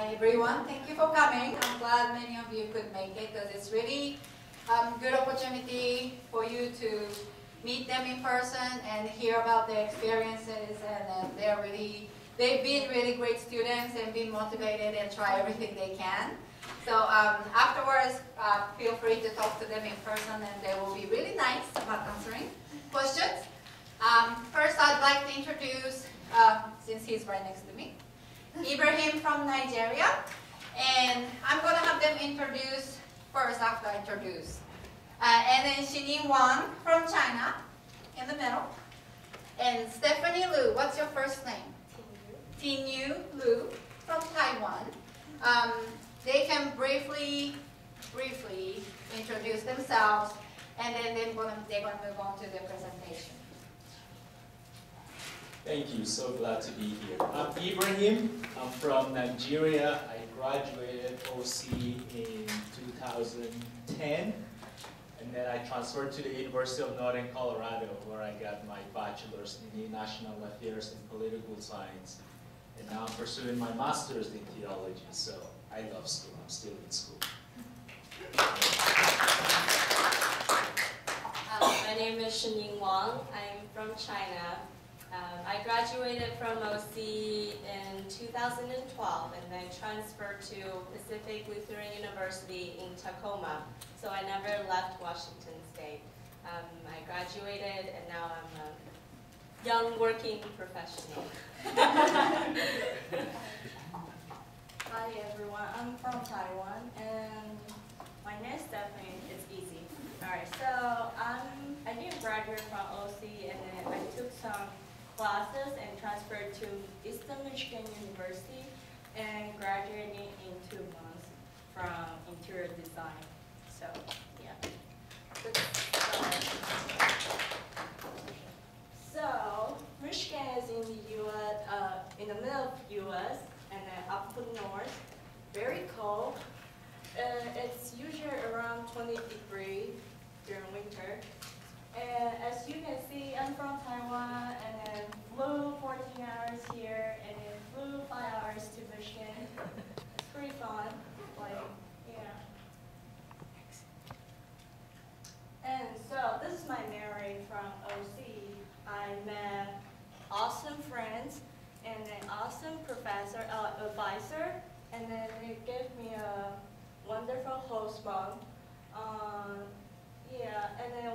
Hi everyone, thank you for coming. I'm glad many of you could make it because it's really good opportunity for you to meet them in person and hear about their experiences, and they've been really great students and been motivated and try everything they can. So afterwards, feel free to talk to them in person and they will be really nice about answering questions. First, I'd like to introduce, since he's right next to me, Ibrahim from Nigeria, and I'm going to have them introduce first after I introduce. And then Shunying from China, in the middle. And Stephanie Liu, what's your first name? Ting-Yu Liu from Taiwan. They can briefly introduce themselves, and then they're going to move on to the presentation. Thank you. So glad to be here. I'm Ibrahim. I'm from Nigeria. I graduated OC in 2010. And then I transferred to the University of Northern Colorado, where I got my bachelor's in international affairs and political science. And now I'm pursuing my master's in theology. So I love school. I'm still in school. My name is Shunying Wang. I'm from China. I graduated from OC in 2012 and then transferred to Pacific Lutheran University in Tacoma. So I never left Washington State. I graduated and now I'm a young working professional. Hi everyone, I'm from Taiwan and my name is Stephanie. It's easy. Alright, so I didn't graduate from OC and then I took some classes and transferred to Eastern Michigan University and graduating in 2 months from interior design. So yeah. So Michigan is in the U.S., in the middle of the U.S. and then up north, very cold. It's usually around 20 degrees during winter. And as you can see, I'm from Taiwan and then flew 14 hours here and then flew 5 hours to Michigan. It's pretty fun, like, yeah. And so this is my memory from OC. I met awesome friends and an awesome professor, advisor, and then they gave me a wonderful host mom. Yeah, and then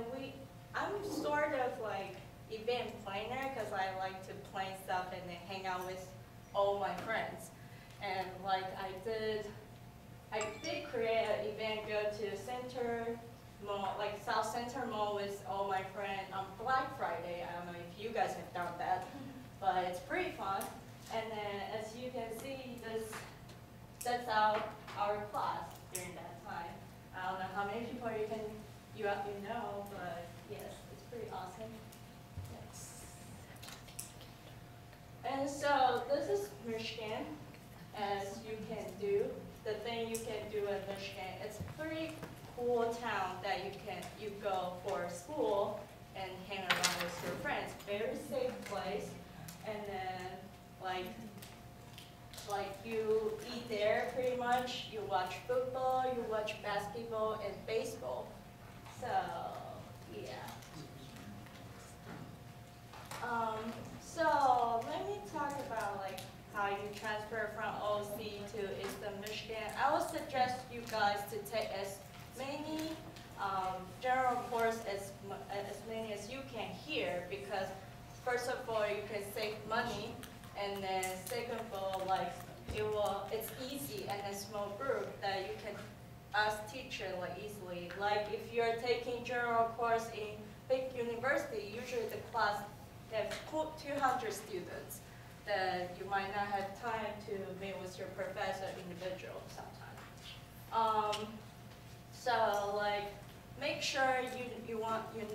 I'm sort of like event planner because I like to plan stuff and then hang out with all my friends. And like I did create an event, go to Center Mall, like South Center Mall with all my friends on Black Friday. I don't know if you guys have done that, but it's pretty fun. And then as you can see, that's our class during that time. I don't know how many people you know, but yes, it's pretty awesome. Yes. And so this is Michigan, as you can do. The thing you can do in Michigan, it's a pretty cool town that you go for school and hang around with your friends. Very safe place, and then like you eat there pretty much. You watch football, you watch basketball and baseball. So yeah. So let me talk about like how you transfer from OC to Eastern Michigan. I would suggest you guys to take as many general course as many as you can here, because first of all you can save money, and then second of all, like it's easy and a small group that you can ask teacher like easily. Like if you're taking general course in big university, usually the class have 200 students, that you might not have time to meet with your professor individual sometimes. So like make sure you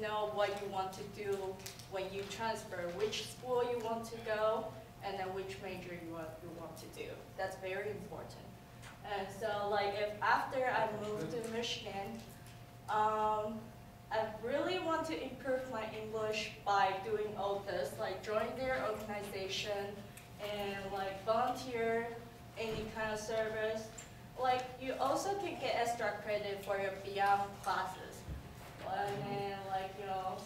know what you want to do when you transfer, which school you want to go, and then which major you want to do. That's very important. And so like if after I moved to Michigan, I really want to improve my English by doing all this, like join their organization and like volunteer any kind of service. Like, you also can get extra credit for your beyond classes. And then, like, you know,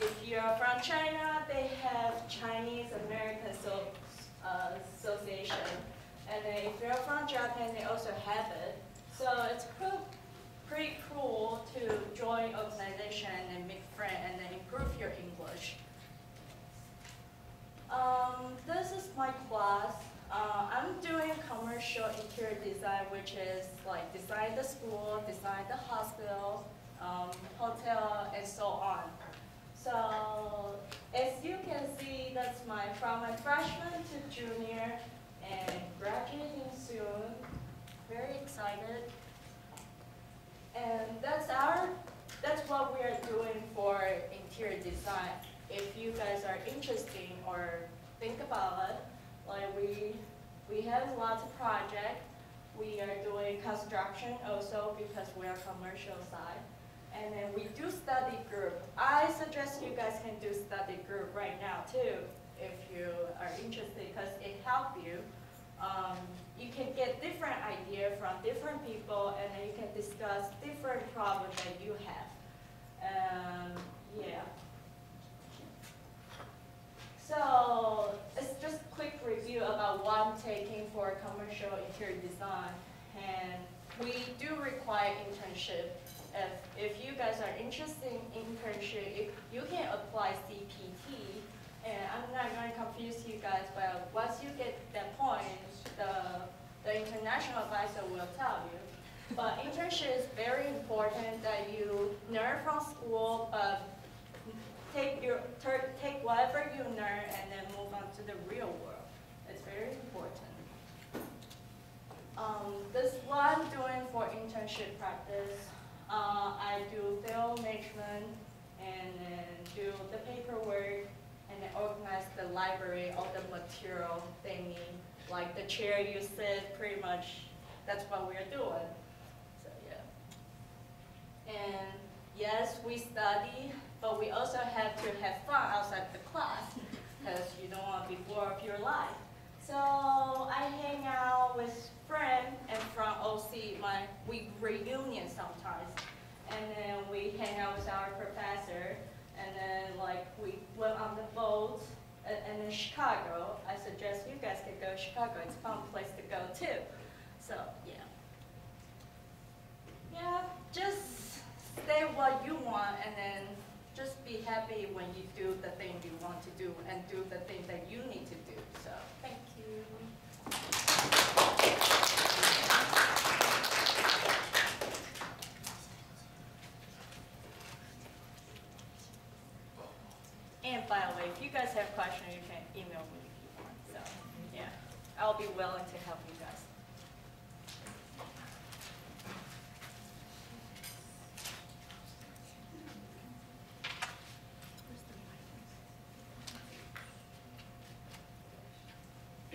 if you're from China, they have Chinese American Association. And then if you're from Japan, they also have it. So it's pretty cool to join organization and make friends and then improve your English. This is my class. I'm doing commercial interior design, which is like design the school, design the hospital, hotel, and so on. So as you can see, that's from my freshman to junior and graduating soon. Very excited. And that's what we are doing for interior design. If you guys are interested or think about it, like we have lots of projects. We are doing construction also because we are commercial side. And then we do study group. I suggest you guys can do study group right now too, if you are interested, because it helps you. You can get different ideas from different people, and then you can discuss different problems that you have. Yeah. So it's just a quick review about what I'm taking for commercial interior design. And we do require internship. If you guys are interested in internship, you can apply CPT. And I'm not going to confuse you guys, but once you get that point, the international advisor will tell you. But internship is very important that you learn from school, but take whatever you learn and then move on to the real world. It's very important. This is what I'm doing for internship practice. I do film management and then do the paperwork and then organize the library, all the material they need. Like the chair you sit, pretty much that's what we're doing. So yeah. And yes, we study, but we also have to have fun outside the class because you don't want to be bored of your life. So I hang out with friends and from OC, we reunion sometimes. And then we hang out with our professor, and then like we went on the boat. And in Chicago, I suggest you guys could go to Chicago. It's a fun place to go too. So yeah. Yeah, just stay what you want and then just be happy when you do the thing you want to do and do the thing that you need to do. So thank you. And by the way, if you guys have questions, you can email me if you want. So, yeah, I'll be willing to help you guys.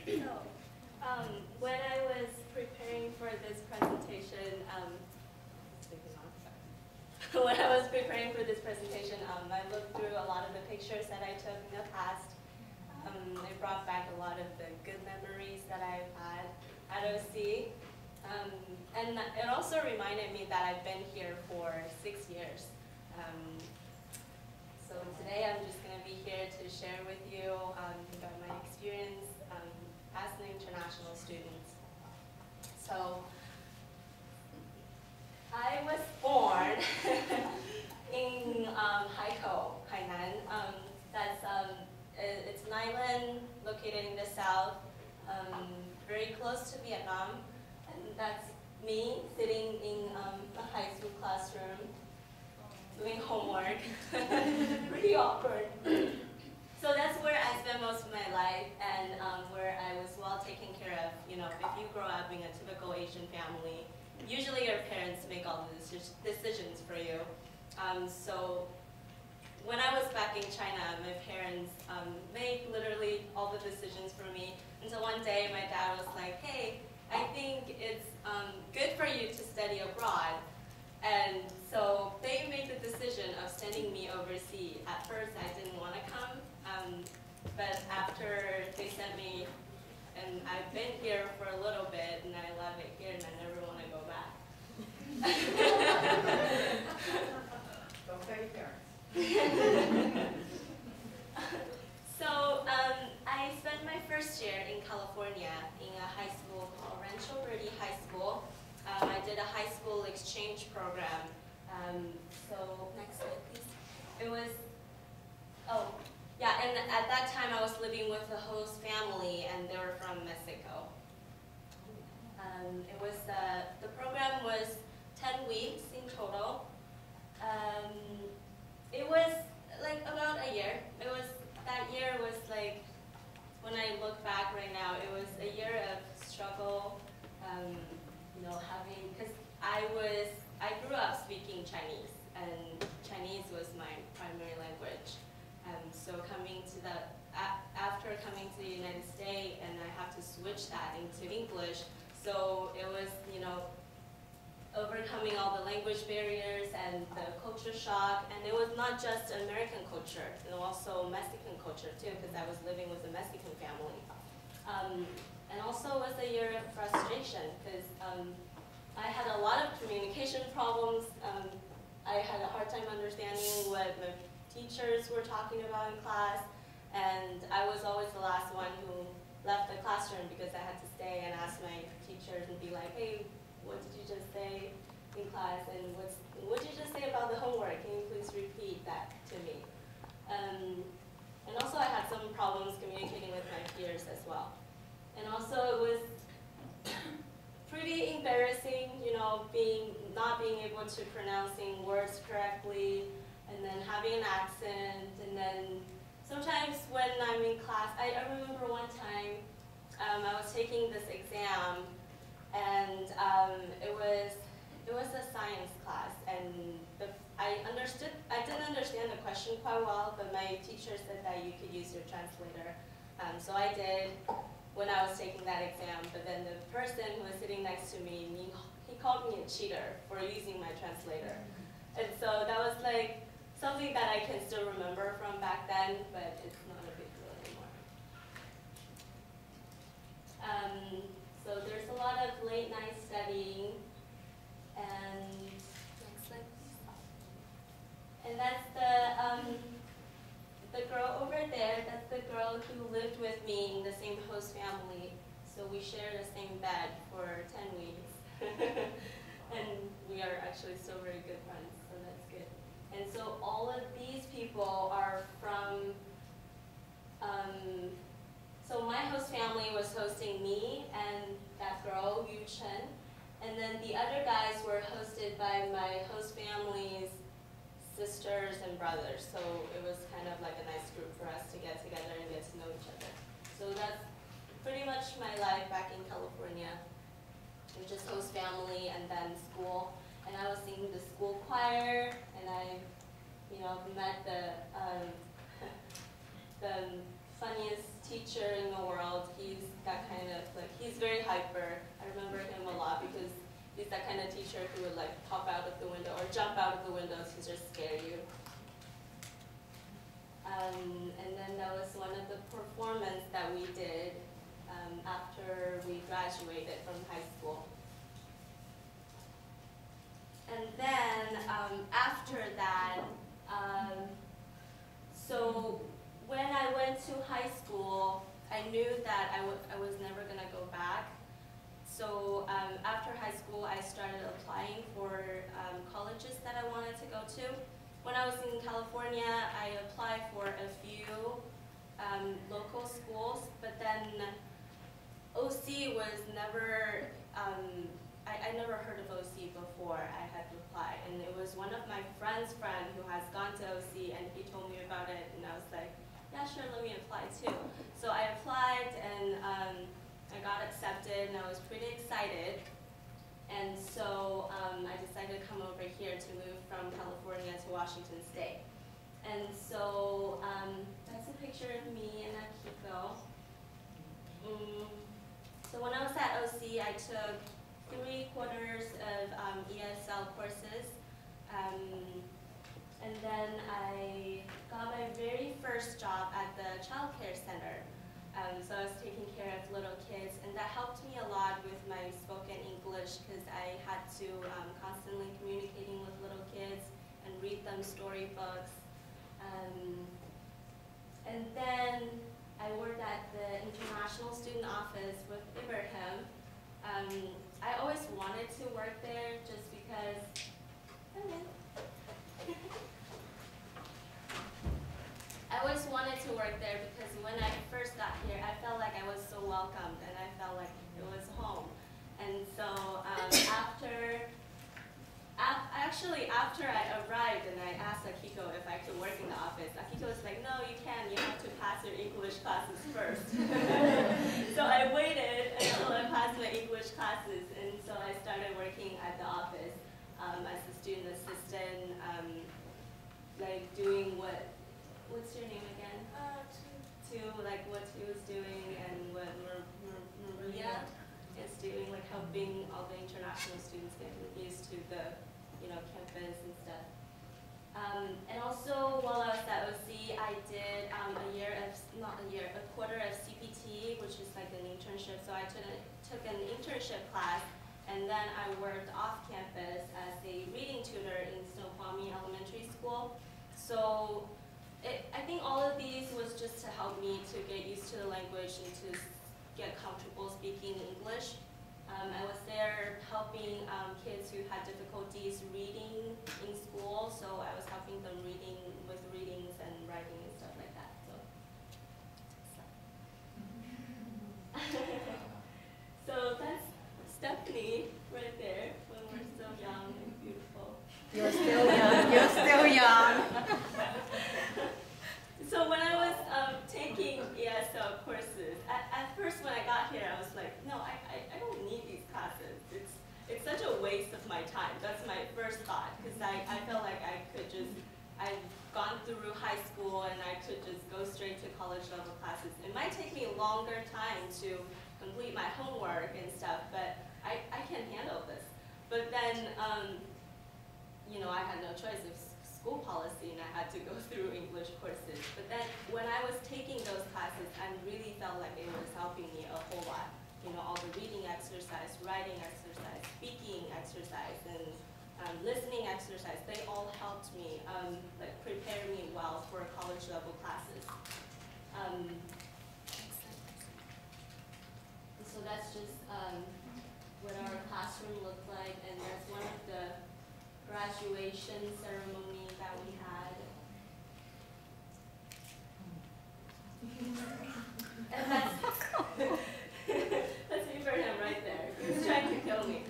So, when I was preparing for this presentation, I looked through a lot of the pictures that I took in the past. It brought back a lot of the good memories that I've had at OC. And it also reminded me that I've been here for 6 years. So today I'm just going to be here to share with you about my experience as an international student. So I was born in Haikou, Hainan. It's an island located in the south, very close to Vietnam. And that's me sitting in a high school classroom doing homework. Pretty awkward. So that's where I spent most of my life and where I was well taken care of. You know, if you grow up in a typical Asian family, usually your parents make all the decisions for you. So when I was back in China, my parents made literally all the decisions for me. Until one day my dad was like, hey, I think it's good for you to study abroad. And so they made the decision of sending me overseas. At first I didn't want to come, but after they sent me, and I've been here for a little bit, and I love it here, and I never want to go back. Don't tell your parents. So I spent my first year in California in a high school called Rancho Verde High School. I did a high school exchange program. So next slide, please. It was, oh, yeah, and at that time I was living with a host family, and they were from Mexico. It was, the program was 10 weeks in total. It was like about a year. That year was like, when I look back right now, it was a year of struggle, you know, because I grew up speaking Chinese, and Chinese was my primary language. So after coming to the United States, and I have to switch that into English, so it was, you know, overcoming all the language barriers and the culture shock. And it was not just American culture, and also Mexican culture too, because I was living with a Mexican family. And also it was a year of frustration, because I had a lot of communication problems. I had a hard time understanding what the teachers were talking about in class, and I was always the last one who left the classroom because I had to stay and ask my teachers and be like, hey, what did you just say in class, and what did you just say about the homework? Can you please repeat that to me? And also I had some problems communicating with my peers as well. And also it was pretty embarrassing, you know, not being able to pronouncing words correctly, and then having an accent, and then sometimes when I'm in class, I remember one time I was taking this exam, and it was a science class, and I didn't understand the question quite well, but my teacher said that you could use your translator. So I did when I was taking that exam, but then the person who was sitting next to me, he called me a cheater for using my translator. And so that was like something that I can still remember from back then, but it's not a big deal anymore. So there's a lot of late night studying, and next slide, please. And that's the girl over there. That's the girl who lived with me in the same host family. So we share the same bed for 10 weeks, and we are actually still very good friends. So that's good. And so all of these people are from. So my host family was hosting me and that girl, Yu Chen, and then the other guys were hosted by my host family's sisters and brothers. So it was kind of like a nice group for us to get together and get to know each other. So that's pretty much my life back in California. It was just host family and then school. And I was singing the school choir, and I, you know, met the funniest teacher in the world. He's that kind of, like, he's very hyper. I remember him a lot because he's that kind of teacher who would like pop out of the window or jump out of the window to just scare you. And then that was one of the performances that we did after we graduated from high school. And then after that, so when I went to high school, I knew that I was never going to go back. So after high school, I started applying for colleges that I wanted to go to. When I was in California, I applied for a few local schools, but then OC was never, I never heard of OC before I had to apply. And it was one of my friend's friend who has gone to OC, and he told me about it, and I was like, yeah, sure, let me apply too. So I applied, and I got accepted, and I was pretty excited. And so I decided to come over here to move from California to Washington State. And so that's a picture of me and Akiko. So when I was at OC, I took 3 quarters of ESL courses. And then I got my very first job at the child care center. So I was taking care of little kids, and that helped me a lot with my spoken English because I had to constantly communicating with little kids and read them storybooks. And then I worked at the International Student Office with Ibrahim. I always wanted to work there just because, I always wanted to work there because when I first got here, I felt like I was so welcomed and I felt like it was home. And so after I arrived and I asked Akiko if I could work in the office, Akiko was like, no, you can't, you have to pass your English classes first. So I waited until I passed my English classes, and so I started working at the office as a student assistant, like doing what's your name again? Like what she was doing and what Maria is doing, like helping all the international students get used to the campus and stuff. And also while I was at OC, I did a quarter of CPT, which is like an internship. So I took an internship class, and then I worked off campus as a reading tutor in Snoqualmie Elementary School. So I think all of these was just to help me to get used to the language and to get comfortable speaking English. I was there helping kids who had difficulties reading in school, so I was helping them with readings and writing and stuff like that. So that's Stephanie right there when we're still young and beautiful. You're still young. You're still young. So when I was taking ESL courses, at first when I got here, I was like, no, I don't need these classes. It's such a waste of my time. That's my first thought, because I felt like I've gone through high school and I could just go straight to college level classes. It might take me a longer time to complete my homework and stuff, but I can handle this. But then, I had no choice of school policy, and I had to go through English courses. But then when I was taking those classes, I really felt like it was helping me a whole lot. All the reading exercise, writing exercise, speaking exercise, and listening exercise, they all helped me, prepare me well for college level classes. So that's just what our classroom looked like, and that's one of the graduation ceremony that we had. And that's Ibrahim right there. He's trying to kill me.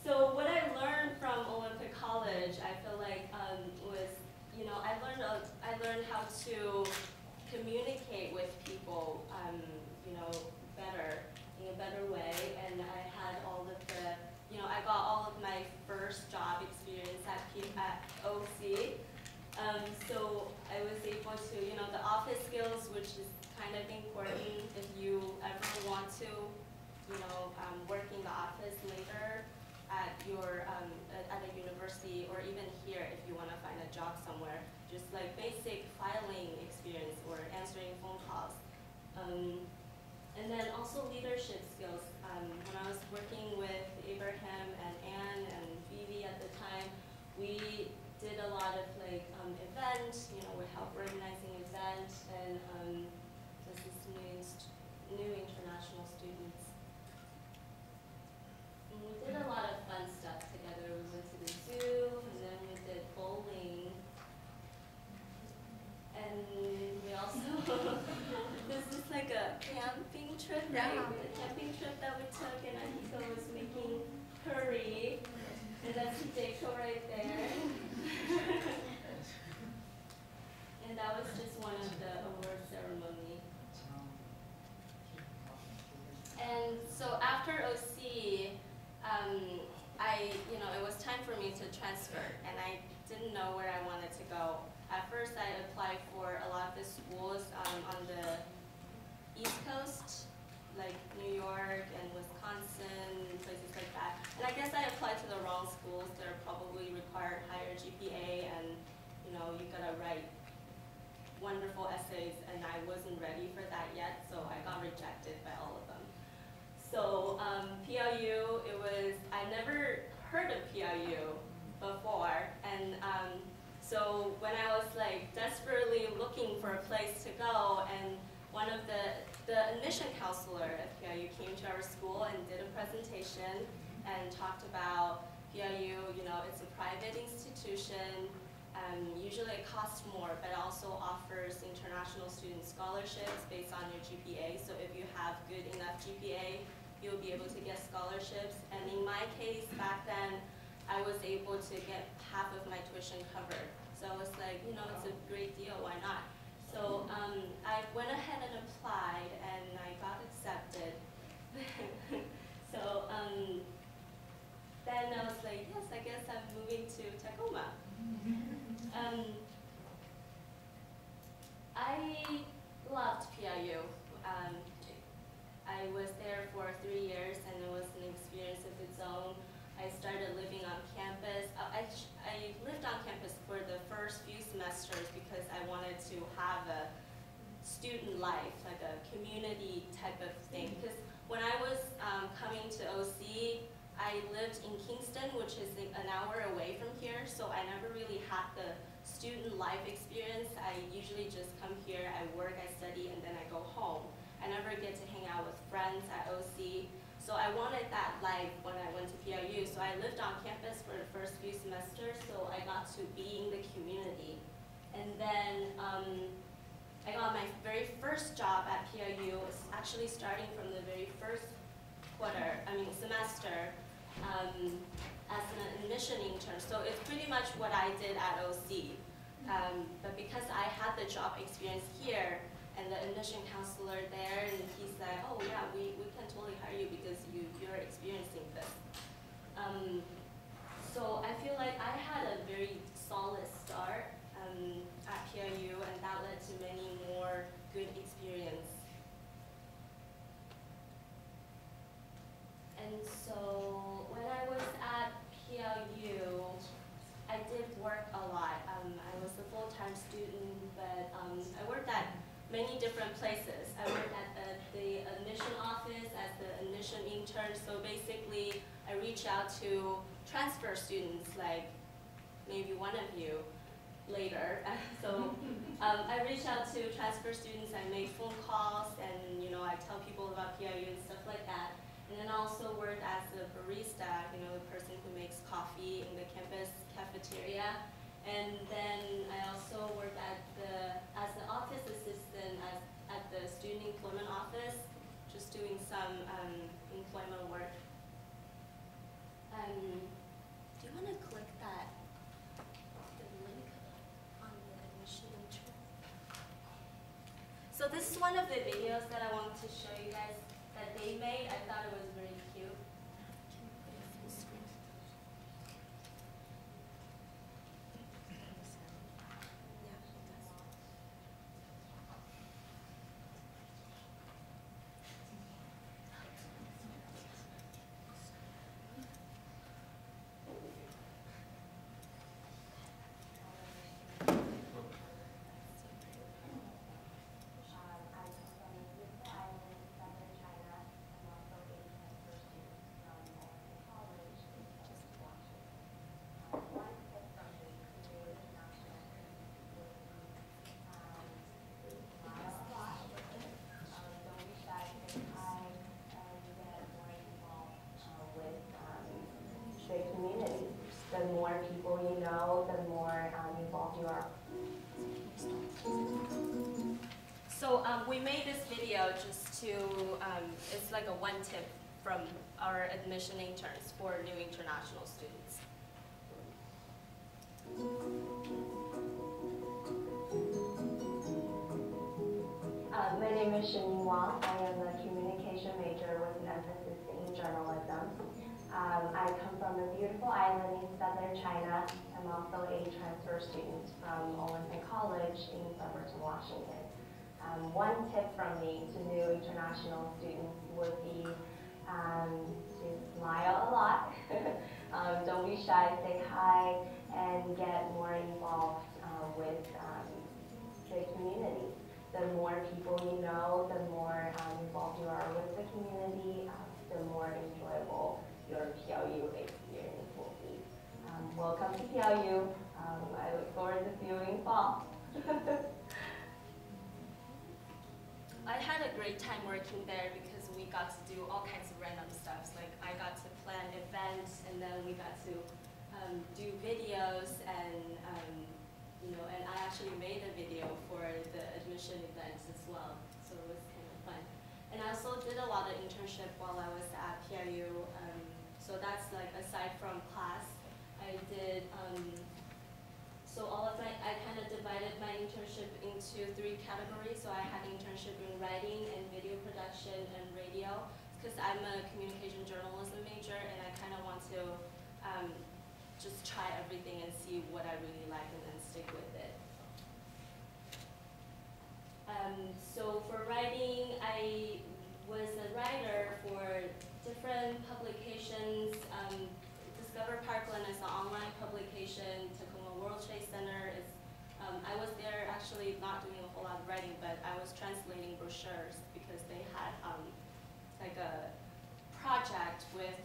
So what I learned from Olympic College, I feel like was, I learned how to communicate with people, better, in a better way, and I had all of the, I got all of my first job experience at OC. So I was able to, the office skills, which is kind of important if you ever want to, work in the office later at your at a university, or even here if you want to find a job somewhere. Just like basic filing experience or answering phone calls. And then also leadership skills. When I was working with Ibrahim and Anne and Vivi at the time, we did a lot of events, we helped organizing events and assist new international students. And we did a lot of fun stuff together. We went to the zoo, and then we did bowling. And we also, this is like a camping trip, right? A camping trip that we took, and Akiko was making curry. And that's Hideko right there. And that was just one of the award ceremony. And so after OC, it was time for me to transfer, and I didn't know where I wanted to go. At first, I applied for a lot of the schools on the East Coast, like New York and Wisconsin, places like that. And I guess I applied to the wrong schools. They're probably required higher GPA, and you gotta write wonderful essays, and I wasn't ready I never heard of PIU before, and so when I was like desperately looking for a place to go, and one of the admission counselor at PIU came to our school and did a presentation and talked about PIU. You know, it's a private institution. Usually it costs more, but also offers international student scholarships based on your GPA. So if you have good enough GPA, you'll be able to get scholarships. And in my case, back then, I was able to get half of my tuition covered. So I was like, you know, it's a great deal, why not? So I went ahead and applied, and I got accepted. So then I was like, yes, I guess I'm moving to Tacoma. I loved PIU. I was there for 3 years, and it was an experience of its own. I started living on campus. I lived on campus for the first few semesters because I wanted to have a student life, like a community type of thing. Because when I was coming to OC, I lived in Kingston, which is an hour away from here, so I never really had the student life experience. I usually just come here, I work, I study, and then I go home. I never get to hang out with friends at OC. So I wanted that life when I went to PIU. So I lived on campus for the first few semesters, so I got to be in the community. And then I got my very first job at PIU, actually starting from the very first semester as an admission intern. So it's pretty much what I did at OC. But because I had the job experience here, and the admission counselor there, and he said, oh yeah, we can totally hire you because you're experiencing this. So I feel like I had a very solid start at PIU, and that led to many more good experience. And so when I was at PIU, I did work a lot. I was a full-time student, but I worked at many different places. I worked at the admission office as the admission intern. So basically, I reach out to transfer students, like maybe one of you later. So I reach out to transfer students. I make phone calls, and I tell people about PIU and stuff like that. And then I also worked as a barista, the person who makes coffee in the campus cafeteria. And then I also worked as an office assistant at the student employment office, just doing some employment work. Do you want to click the link on the admission intern? So this is one of the videos that I want to show you guys that they made. I thought it was very cute. The more people you know, the more involved you are. So we made this video just to, it's like a one tip from our admission interns for new international students. My name is Shunying. I am a communication major with an emphasis in journalism. I come from a beautiful island in southern China. I'm also a transfer student from Alumni College in Somerton, Washington. One tip from me to new international students would be to smile a lot. Don't be shy, say hi, and get more involved with the community. The more people you know, the more involved you are with the community, the more enjoyable your PLU experience will be. Welcome to PLU. I look forward to see you in fall. I had a great time working there because we got to do all kinds of random stuff. Like I got to plan events, and then we got to do videos, and and I actually made a video for the admission events as well. So it was kind of fun. And I also did a lot of internship while I was at PLU. So that's like aside from class, I did. So I kind of divided my internship into 3 categories. So I had internship in writing and video production and radio, because I'm a communication journalism major, and I kind of want to just try everything and see what I really like and then stick with it. So for writing, I was a writer for different publications. Discover Parkland is an online publication. Tacoma World Trade Center is, I was there actually not doing a whole lot of writing, but I was translating brochures because they had like a project with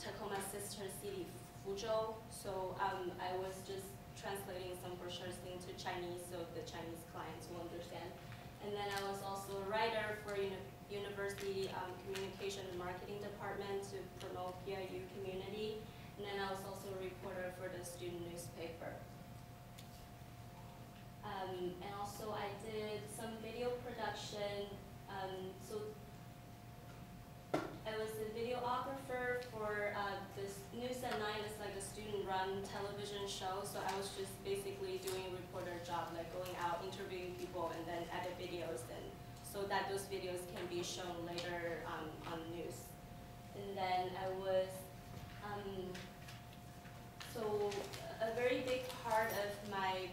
Tacoma's sister city, Fuzhou. So I was just translating some brochures into Chinese so the Chinese clients will understand. And then I was also a writer for University Communication and Marketing Department to promote PIU community. And then I was also a reporter for the student newspaper. And also I did some video production. So I was a videographer for this News at 9. It's like a student-run television show. So I was just basically doing a reporter job, like going out, interviewing people, and then edit videos, and so that those videos can be shown later on news. And then I was so a very big part of my,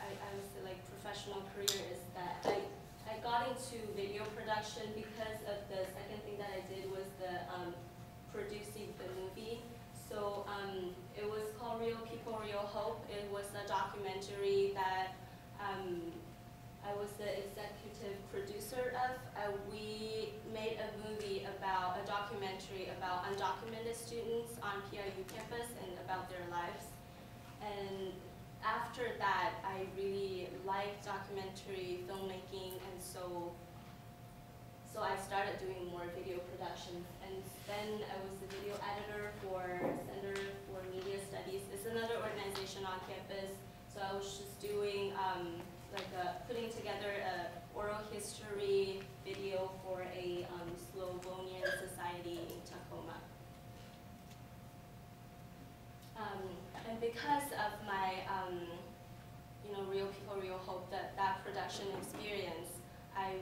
I would say, like professional career is that I got into video production because of the second thing that I did was the producing the movie. So it was called Real People, Real Hope. It was a documentary that I was the executive producer of. We made a movie about, a documentary about undocumented students on PIU campus and about their lives. And after that, I really liked documentary filmmaking, and so I started doing more video productions. And then I was the video editor for Center for Media Studies. It's another organization on campus. So I was just doing putting together an oral history video for a Slovenian society in Tacoma. And because of my, Real People, Real Hope, that production experience, I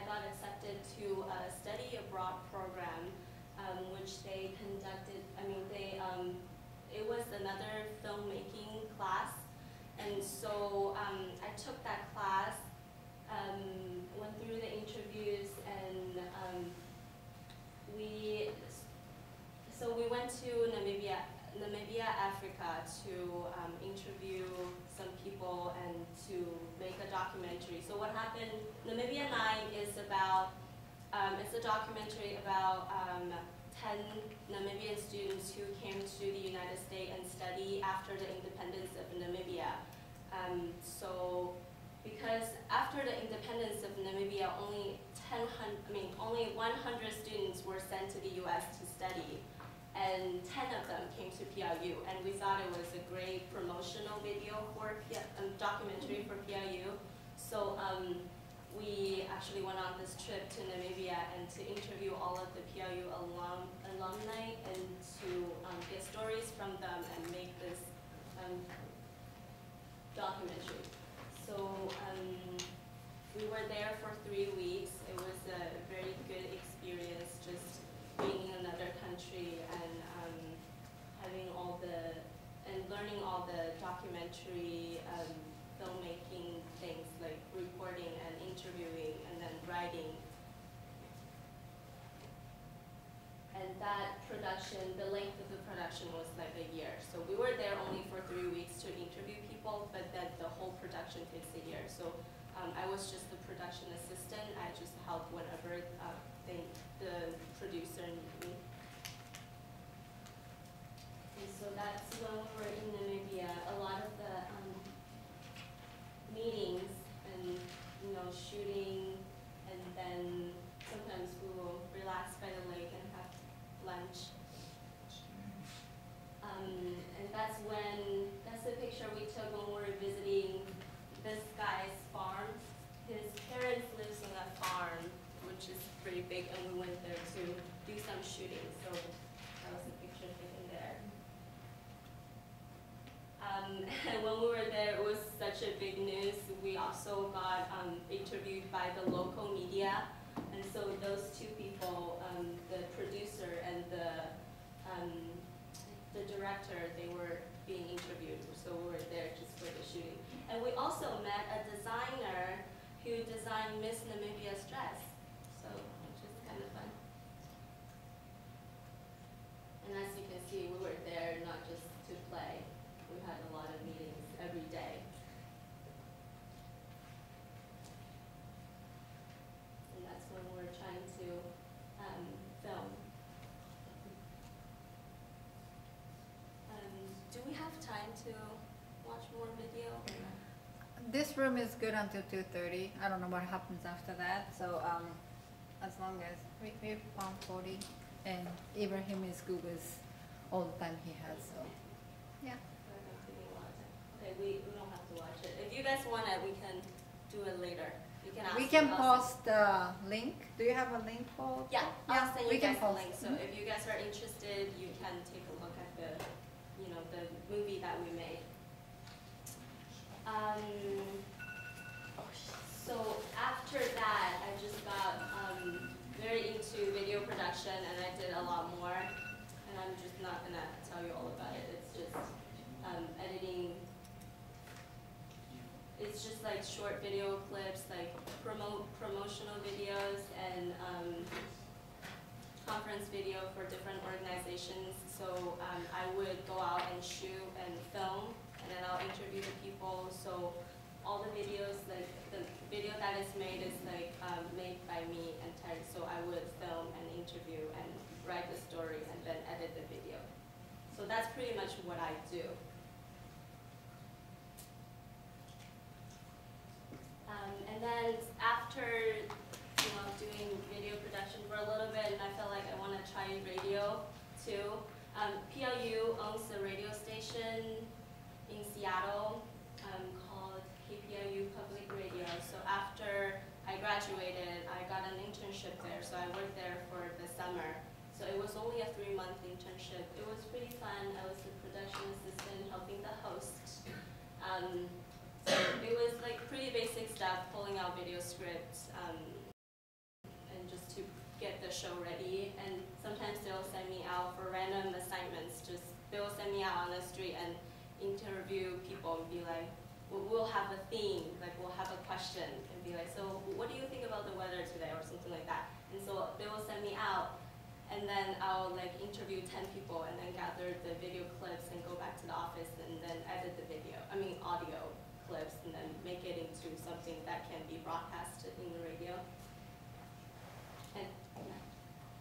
got accepted to a study abroad program, which they conducted. It was another filmmaking class. And so I took that class, went through the interviews, and we went to Namibia, Africa to interview some people and to make a documentary. So what happened, Namibia 9 is about, it's a documentary about 10 Namibian students who came to the United States and study after the independence of Namibia. So because after the independence of Namibia, only 100 students were sent to the US to study, and 10 of them came to PIU, and we thought it was a great promotional video for documentary for PIU. So we actually went on this trip to Namibia and to interview all of the PIU alumni and to get stories from them and make this documentary. So we were there for 3 weeks. It was a very good experience, just being in another country and learning all the documentary filmmaking things, like reporting and interviewing and then writing. And that production, the length of the production was like a year. So we were there only for 3 weeks to interview people, but then the whole production takes a year. So I was just the production assistant. I just helped whenever the producer needed me. that's when we were in Namibia. A lot of the meetings and shooting, and then sometimes we will relax by the lake and have lunch. And that's the picture we took when we were visiting this guy's farm. His parents lives on a farm, which is pretty big, and we went there to do some shooting. So that was the picture taken there. And when we were there, it was such a big news. We also got interviewed by the local media, and so those two people, the producer and the director, they were being interviewed. So we were there just for the shooting. And we also met a designer who designed Miss Namibia's dress, so which is kind of fun. And as you can see, we were there not just to play. We had a lot of meetings every day. And that's when we were trying to film. Do we have time to watch more video? This room is good until 2:30. I don't know what happens after that. So as long as we found 40, and Ibrahim is good with all the time he has. So yeah. Okay, we don't have to watch it. If you guys want it, we can do it later. You can ask We can us. post the link. Do you have a link for? Yeah, I'll send we you can guys a post. link. So if you guys are interested, you can take a look at the movie that we made. So after that, I just got very into video production, and I did a lot more. And I'm just not gonna tell you all about it. It's just editing. It's just like short video clips, like promotional videos and conference video for different organizations. So I would go out and shoot and film, and then I'll interview the people. So all the videos, like the video that is made is like made by me entirely. So I would film and interview and write the story and then edit the video. So that's pretty much what I do. And then after doing video production for a little bit, and I felt like I want to try radio too. PLU owns a radio station in Seattle called KPLU Public Radio. So after I graduated, I got an internship there. So I worked there for the summer. So it was only a 3-month internship. It was pretty fun. I was the production assistant helping the host. So it was like pretty basic stuff, pulling out video scripts, and just to get the show ready. And sometimes they'll send me out for random assignments. They'll send me out on the street and interview people and be like, well, we'll have a theme, like we'll have a question, and be like, so what do you think about the weather today, or something like that. And so they will send me out, and then I'll like interview 10 people and then gather the video clips and go back to the office and then edit the audio clips, and then make it into something that can be broadcasted in the radio. And yeah,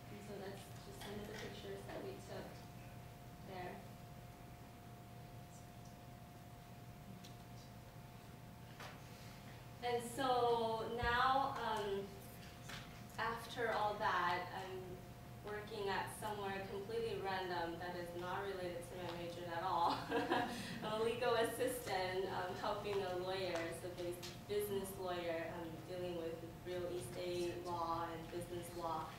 and so that's just some of the pictures that we took there. And so now, after all that, I'm working at somewhere completely random that is not related to my major at all. I'm a legal assistant, helping a lawyer, so business lawyer, dealing with real estate law and business law,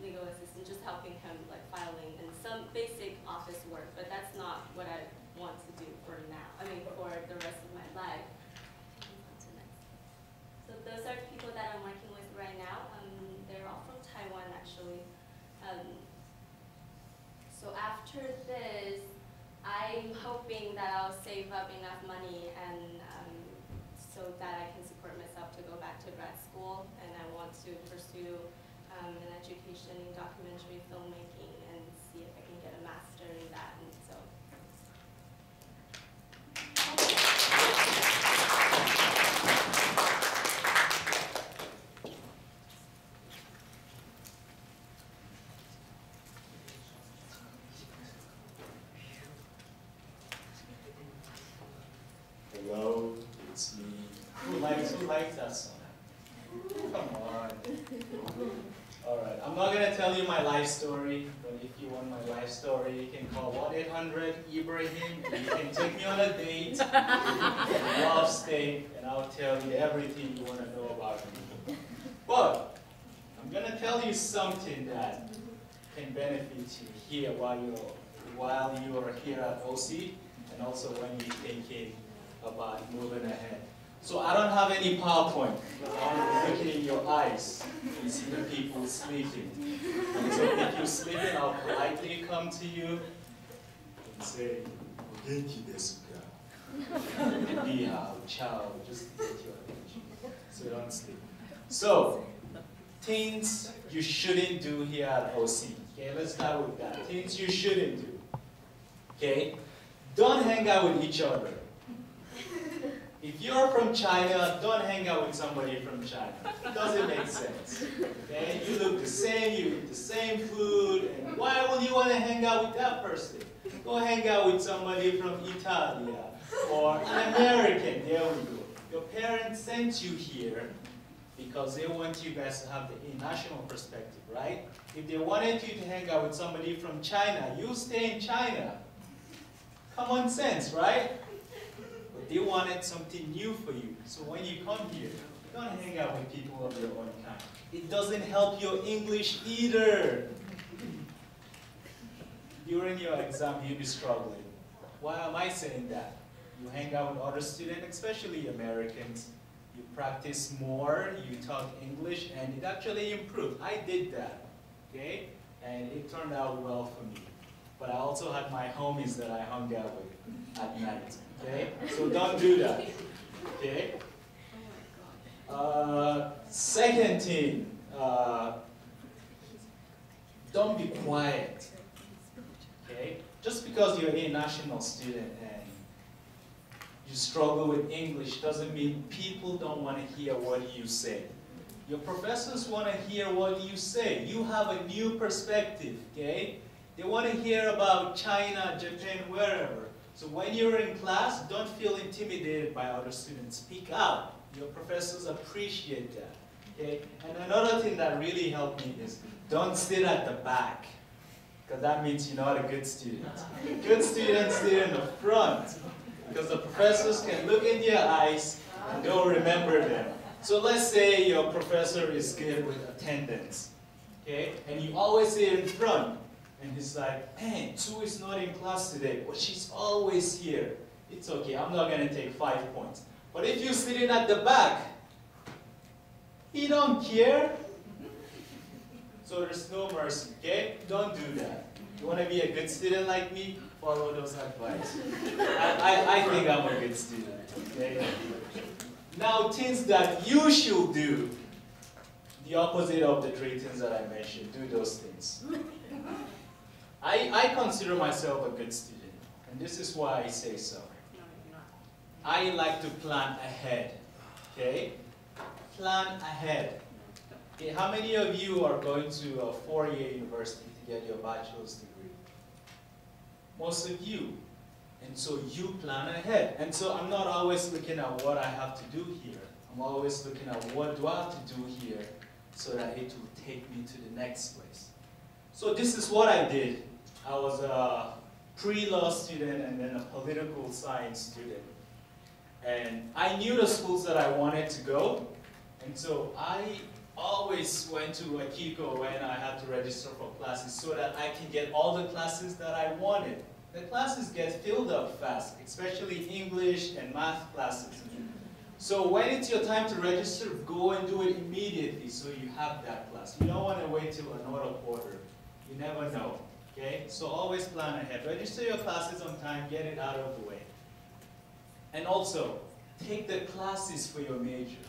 legal assistant, just helping him like filing and some basic office work, but that's not what I want to do for now, for the rest of my life. So those are people that I'm working with right now. They're all from Taiwan, actually. So after this, I'm hoping that I'll save up enough money and so that I can support myself to go back to grad school. And I want to pursue an education in documentary filmmaking and see if I can get a master in that. And so. It's me. Who likes that song? Come on. Alright, I'm not going to tell you my life story, but if you want my life story, you can call 1-800-Ibrahim, and you can take me on a date, love steak, and I'll tell you everything you want to know about me. But I'm going to tell you something that can benefit you here while you are here at OC, and also when you're thinking about moving ahead. So I don't have any PowerPoint. I'm looking in your eyes. You see the people sleeping. And so if you're sleeping, I'll politely come to you and say, "Genki desu ka?" Ni hao, ciao, just to get your attention. So don't sleep. So, things you shouldn't do here at OC. Okay, let's start with that. Things you shouldn't do. Okay? Don't hang out with each other. If you're from China, don't hang out with somebody from China. It doesn't make sense. Okay? You look the same, you eat the same food, and why would you want to hang out with that person? Go hang out with somebody from Italy or an American. There we go. Your parents sent you here because they want you guys to have the international perspective, right? If they wanted you to hang out with somebody from China, you stay in China. Common sense, right? But they wanted something new for you. So when you come here, don't hang out with people of your own kind. It doesn't help your English either. During your exam, you'll be struggling. Why am I saying that? You hang out with other students, especially Americans. You practice more, you talk English, and it actually improved. I did that, okay? And it turned out well for me. But I also had my homies that I hung out with at night, okay? So don't do that, okay? Second thing, don't be quiet, okay? Just because you're an international student and you struggle with English doesn't mean people don't want to hear what you say. Your professors want to hear what you say. You have a new perspective, okay? They want to hear about China, Japan, wherever. So when you're in class, don't feel intimidated by other students. Speak out. Your professors appreciate that, okay? And another thing that really helped me is don't sit at the back, because that means you're not a good student. Good students sit in the front, because the professors can look in your eyes and they'll remember them. So let's say your professor is good with attendance, okay? And you always sit in front, and he's like, man, Sue is not in class today, but she's always here. It's okay, I'm not gonna take 5 points. But if you're sitting at the back, he don't care. So there's no mercy, okay? Don't do that. You wanna be a good student like me? Follow those advice. I think I'm a good student, okay? Now, things that you should do, the opposite of the 3 things that I mentioned, do those things. I consider myself a good student, and this is why I say so. I like to plan ahead, okay? Plan ahead. Okay, how many of you are going to a 4-year university to get your bachelor's degree? Most of you. And so you plan ahead. And so I'm not always looking at what I have to do here. I'm always looking at what do I have to do here so that it will take me to the next place. So this is what I did. I was a pre-law student and then a political science student. And I knew the schools that I wanted to go. And so I always went to Akiko when I had to register for classes so that I can get all the classes that I wanted. The classes get filled up fast, especially English and math classes. So when it's your time to register, go and do it immediately so you have that class. You don't want to wait till another quarter. You never know, okay? So always plan ahead. Register your classes on time, get it out of the way. And also, take the classes for your major,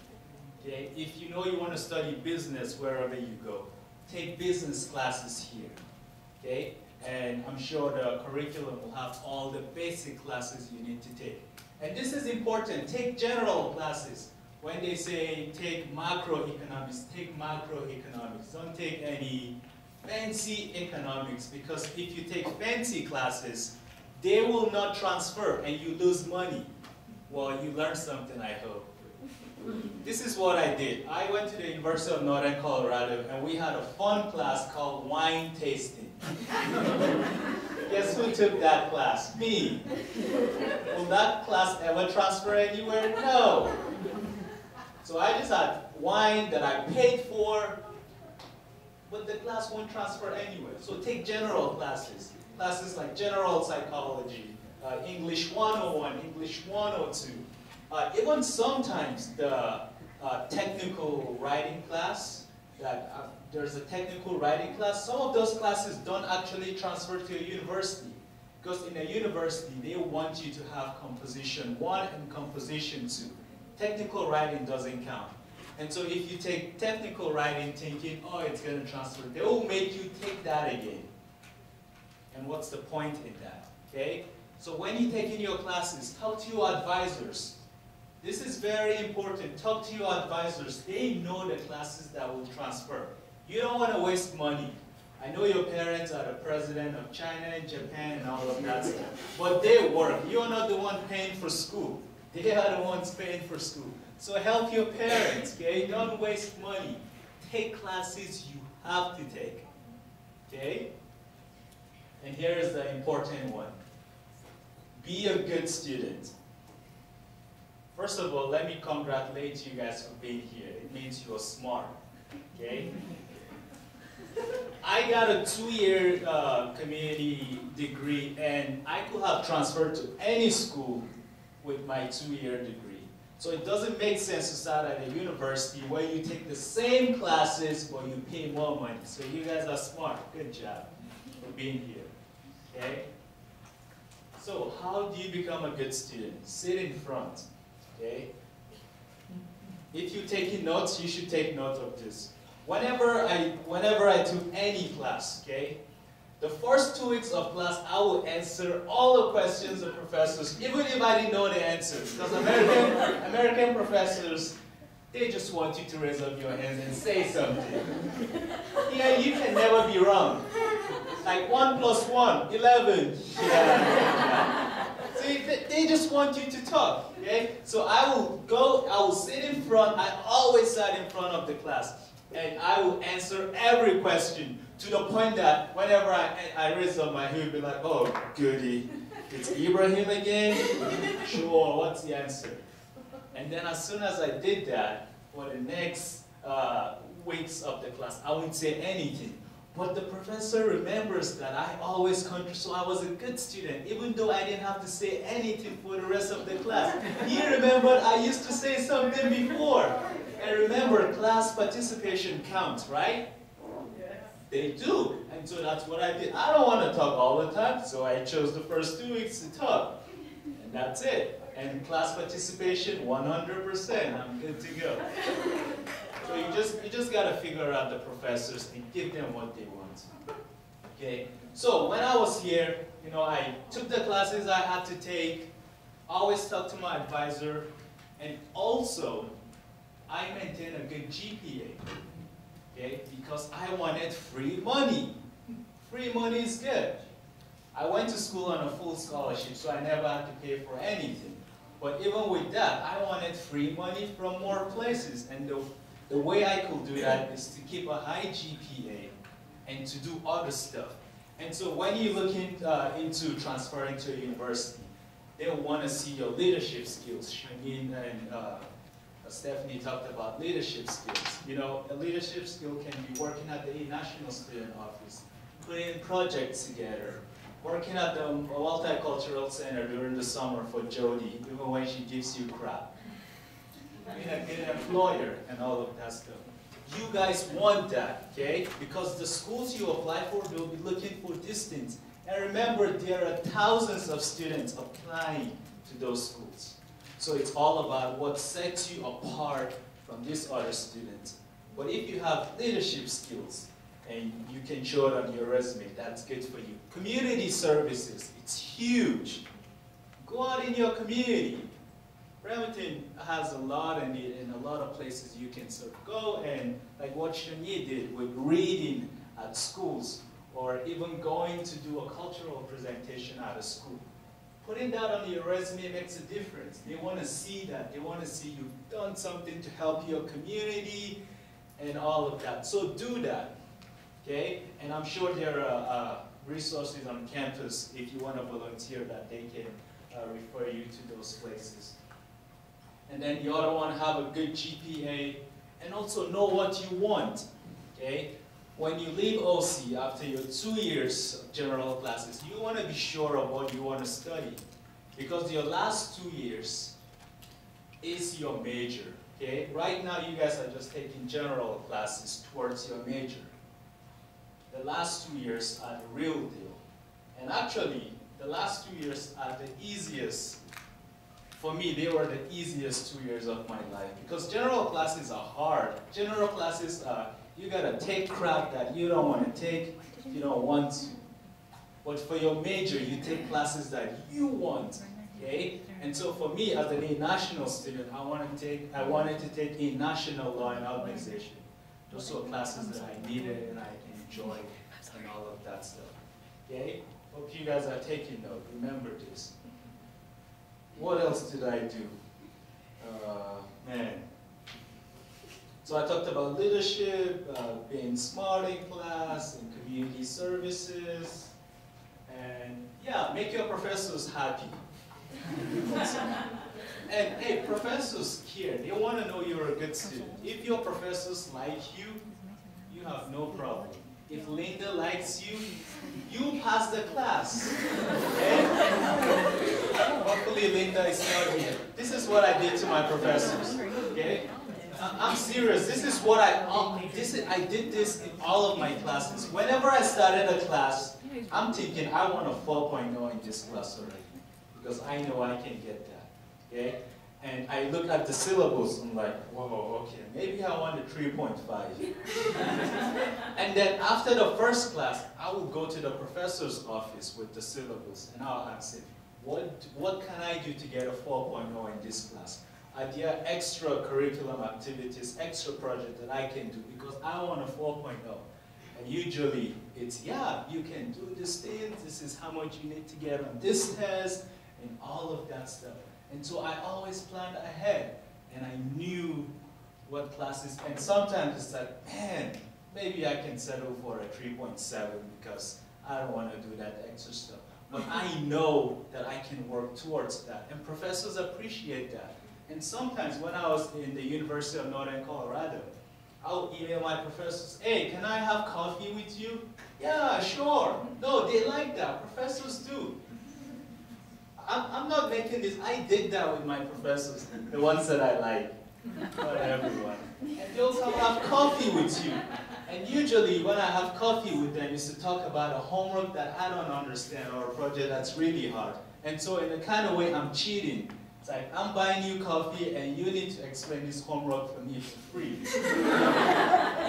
okay? If you know you want to study business wherever you go, take business classes here, okay? And I'm sure the curriculum will have all the basic classes you need to take. And this is important. Take general classes. When they say take macroeconomics, take macroeconomics. Don't take any fancy economics, because if you take fancy classes, they will not transfer and you lose money. Well, you learned something, I hope. This is what I did. I went to the University of Northern Colorado, and we had a fun class called wine tasting. Guess who took that class? Me. Will that class ever transfer anywhere? No. So I just had wine that I paid for, but the class won't transfer anywhere. So take general classes. Classes like general psychology, English 101, English 102. Even sometimes the technical writing class, there's a technical writing class, some of those classes don't actually transfer to a university. Because in a university, they want you to have composition 1 and composition 2. Technical writing doesn't count. And so if you take technical writing thinking, oh, it's going to transfer, they will make you take that again. And what's the point in that? Okay? So when you take in your classes, talk to your advisors. This is very important. Talk to your advisors. They know the classes that will transfer. You don't want to waste money. I know your parents are the president of China and Japan and all of that stuff. But they work. You're not the one paying for school. They are the ones paying for school. So help your parents, okay? Don't waste money. Take classes you have to take, okay? And here is the important one. Be a good student. First of all, let me congratulate you guys for being here. It means you're smart, okay? I got a 2-year community degree, and I could have transferred to any school with my 2-year degree. So it doesn't make sense to start at a university where you take the same classes but you pay more money. So you guys are smart. Good job for being here, okay? So how do you become a good student? Sit in front, okay? If you're taking notes, you should take note of this. Whenever I took any class, okay, the first 2 weeks of class, I will answer all the questions of professors, even if I didn't know the answers. Because American professors, they just want you to raise up your hands and say something. Yeah, you can never be wrong. Like 1 + 1, 11. Yeah. So they just want you to talk, okay? So I will sit in front. I always sat in front of the class. And I will answer every question to the point that whenever I raise up my hand, you'll be like, oh, goody, it's Ibrahim again? Sure, what's the answer? And then as soon as I did that, for the next weeks of the class, I wouldn't say anything. But the professor remembers that I always contribute, so I was a good student, even though I didn't have to say anything for the rest of the class. He remembered I used to say something before. And remember, class participation counts, right? Yes. They do. And so that's what I did. I don't want to talk all the time, so I chose the first 2 weeks to talk. And that's it. And class participation, 100%. I'm good to go. So you just got to figure out the professors and give them what they want. Okay? So when I was here, you know, I took the classes I had to take, always talked to my advisor, and also I maintain a good GPA, okay? Because I wanted free money. Free money is good. I went to school on a full scholarship, so I never had to pay for anything. But even with that, I wanted free money from more places. And the way I could do that is to keep a high GPA and to do other stuff. And so when you look into transferring to a university, they want to see your leadership skills. Shunying and Stephanie talked about leadership skills. You know, a leadership skill can be working at the National Student Office, putting projects together, working at the Multicultural Center during the summer for Jody, even when she gives you crap. Being a good employer and all of that stuff. You guys want that, okay? Because the schools you apply for, they'll be looking for distance. And remember, there are thousands of students applying to those schools. So it's all about what sets you apart from these other students. But if you have leadership skills and you can show it on your resume, that's good for you. Community services, it's huge. Go out in your community. Bremerton has a lot in it, and a lot of places you can sort of go and, like what Shunying did with reading at schools, or even going to do a cultural presentation at a school. putting that on your resume makes a difference. They want to see that. They want to see you've done something to help your community and all of that. So do that, okay? And I'm sure there are resources on campus if you want to volunteer that they can refer you to those places. And then the other one, have a good GPA and also know what you want, okay? When you leave OC after your 2 years of general classes, you want to be sure of what you want to study. Because your last 2 years is your major, okay? Right now you guys are just taking general classes towards your major. The last 2 years are the real deal. And actually, the last 2 years are the easiest. For me, they were the easiest 2 years of my life. Because general classes are hard. General classes are, you gotta take crap that you don't want to take, you don't want to. But for your major, you take classes that you want, okay? And so for me, as an international student, I wanted to take international law and organization. Those were classes that I needed and I enjoyed and all of that stuff, okay? Hope you guys are taking note. Remember this. What else did I do? Man. So I talked about leadership, being smart in class, and community services, and yeah, make your professors happy. And hey, professors care. They want to know you're a good student. If your professors like you, you have no problem. If Linda likes you, you pass the class. Okay? Hopefully Linda is not here. This is what I did to my professors. Okay? I'm serious. This is what I did this in all of my classes. Whenever I started a class, I'm thinking I want a 4.0 in this class already. Because I know I can get that. Okay? And I look at the syllabus, I'm like, whoa, okay, maybe I want a 3.5. And then after the first class, I will go to the professor's office with the syllabus, and I'll ask him, what can I do to get a 4.0 in this class? Are there extra curriculum activities, extra projects that I can do because I want a 4.0? And usually it's, yeah, you can do this thing, this is how much you need to get on this test, and all of that stuff. And so I always planned ahead, and I knew what classes, and sometimes it's like, man, maybe I can settle for a 3.7 because I don't want to do that extra stuff. But I know that I can work towards that, and professors appreciate that. And sometimes when I was in the University of Northern Colorado, I'll email my professors, hey, can I have coffee with you? Yeah, sure. No, they like that. Professors do. I'm not making this. I did that with my professors, the ones that I like, not everyone. And they'll come have coffee with you. And usually when I have coffee with them, it's to talk about a homework that I don't understand or a project that's really hard. And so in a kind of way, I'm cheating. It's like, I'm buying you coffee and you need to explain this homework for me for free.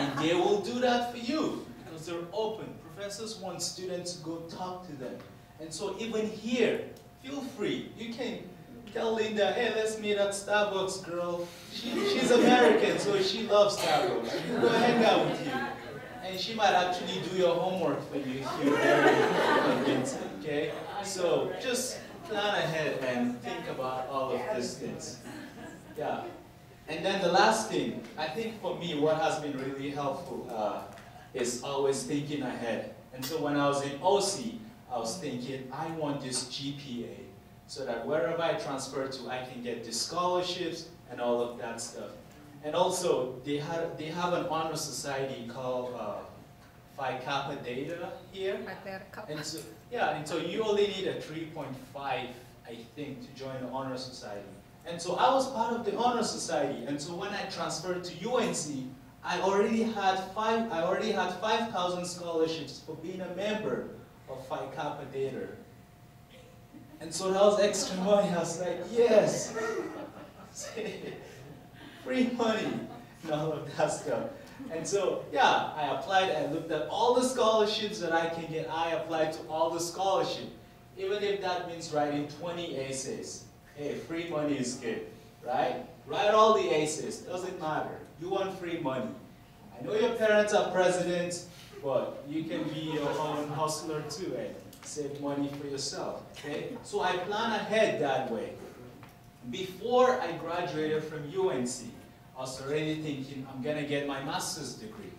And they will do that for you because they're open. Professors want students to go talk to them. And so even here, feel free. You can tell Linda, hey, let's meet at Starbucks, girl. She's American, so she loves Starbucks. She can go hang out with you. And she might actually do your homework for you if you're very convincing, okay? So just plan ahead and think about all of these things. Yeah. And then the last thing, I think for me, what has been really helpful is always thinking ahead. And so when I was in OC, I was thinking, I want this GPA so that wherever I transfer to, I can get the scholarships and all of that stuff. And also, they have an honor society called Phi Kappa Data here. And so, yeah, and so you only need a 3.5, I think, to join the honor society. And so I was part of the honor society. And so when I transferred to UNC, I already had 5,000 scholarships for being a member of Phi Kappa Data. And so that was extra money. I was like, yes, free money and all of that stuff. And so, yeah, I applied. I looked at all the scholarships that I can get. I applied to all the scholarships, even if that means writing 20 essays. Hey, free money is good, right? Write all the essays. Doesn't matter. You want free money. I know your parents are presidents, but you can be your own hustler too, and save money for yourself, okay? So I plan ahead that way. Before I graduated from UNC, I was already thinking, I'm gonna get my master's degree.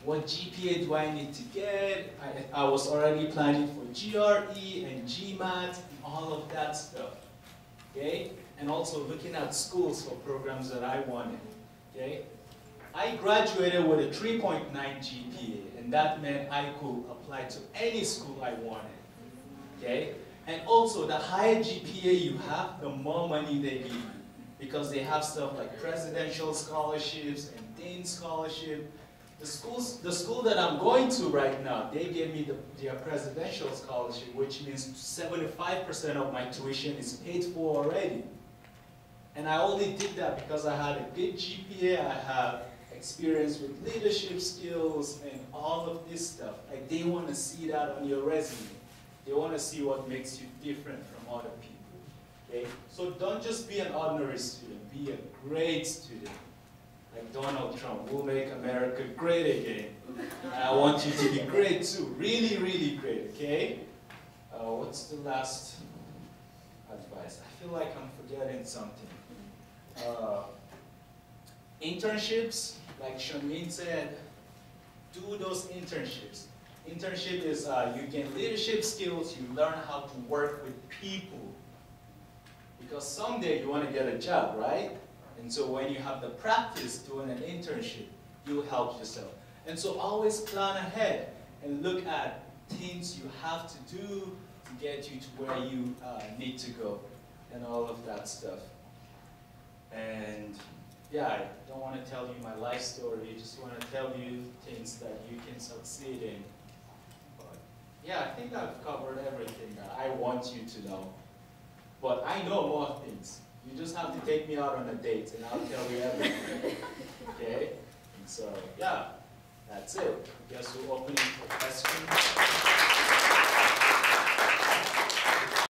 What GPA do I need to get? I was already planning for GRE and GMAT and all of that stuff, okay? And also looking at schools for programs that I wanted, okay? I graduated with a 3.9 GPA, and that meant I could apply to any school I wanted, okay? And also, the higher GPA you have, the more money they give you, because they have stuff like presidential scholarships and dean scholarship. The school that I'm going to right now, they gave me their presidential scholarship, which means 75% of my tuition is paid for already. And I only did that because I had a good GPA, I have experience with leadership skills and all of this stuff. Like, they want to see that on your resume. They want to see what makes you different from other people, okay? So don't just be an ordinary student, be a great student. Like Donald Trump, we'll make America great again. And I want you to be great too, really, really great, okay? What's the last advice? I feel like I'm forgetting something. Internships, like Shunying said, do those internships. Internship is you gain leadership skills, you learn how to work with people. Because someday you want to get a job, right? And so when you have the practice doing an internship, you help yourself. And so always plan ahead and look at things you have to do to get you to where you need to go and all of that stuff. And yeah, I don't want to tell you my life story, I just want to tell you things that you can succeed in. But yeah, I think I've covered everything that I want you to know. But I know more things. You just have to take me out on a date and I'll tell you everything. Okay? And so, yeah, that's it. I guess we'll open it for questions.